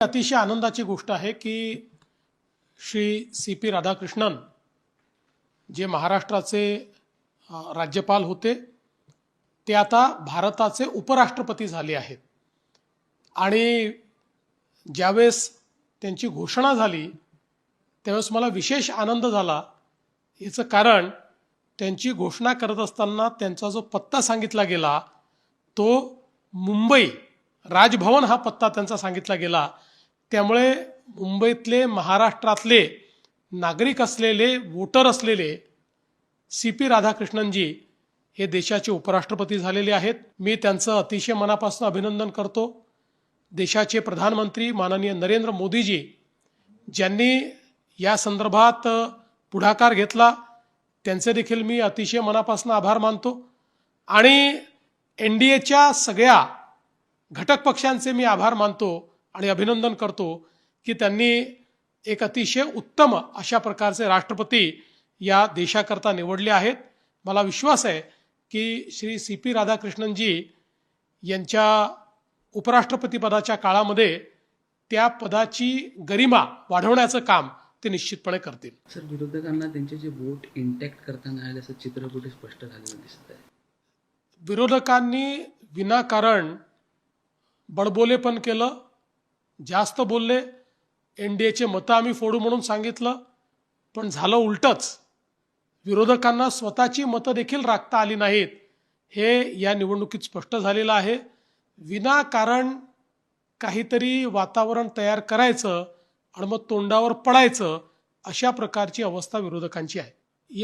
अतिशय आनंदाची गोष्ट आहे की श्री सी.पी. राधाकृष्णन जे महाराष्ट्राचे राज्यपाल होते ते आता भारताचे उपराष्ट्रपती झाले आहेत। आणि ज्यावेळेस त्यांची घोषणा झाली त्यावेळेस मला विशेष आनंद झाला। याचं कारण त्यांची घोषणा करत असताना त्यांचा जो पत्ता सांगितला गेला तो मुंबई राजभवन हा पत्ता त्यांचा सांगितला गेला। त्यामुळे मुंबईतले महाराष्ट्रातले नागरिक असलेले वोटर असलेले सी.पी. राधाकृष्णनजी हे देशाचे उपराष्ट्रपती झालेले आहेत। मी त्यांचं अतिशय मनापासून अभिनंदन करतो। देशाचे प्रधानमंत्री माननीय नरेंद्र मोदीजी ज्यांनी या संदर्भात पुढाकार घेतला त्यांचे देखील मी अतिशय मनापासून आभार मानतो। आणि एनडीएच्या सगळ्या घटक पक्षांचे मी आभार मानतो आणि अभिनंदन करतो की त्यांनी एक अतिशय उत्तम अशा प्रकारचे राष्ट्रपती या देशाकरता निवडले आहेत। मला विश्वास आहे की श्री सी.पी. राधाकृष्णनजी यांच्या उपराष्ट्रपती पदाच्या काळामध्ये त्या पदाची गरिमा वाढवण्याचं काम ते निश्चितपणे करतील। सर, विरोधकांना त्यांचे जे वोट इंटॅक्ट करताना आले असं चित्र कुठे स्पष्ट झालेलं दिसत आहे। विरोधकांनी विनाकारण बडबोलेपण केलं, जास्त बोलले, एनडीएचे मतं आम्ही फोडू म्हणून सांगितलं, पण झालं उलटच। विरोधकांना स्वतःची मतं देखील राखता आली नाहीत हे या निवडणुकीत स्पष्ट झालेलं आहे। विनाकारण काहीतरी वातावरण तयार करायचं आणि मग तोंडावर पडायचं अशा प्रकारची अवस्था विरोधकांची आहे।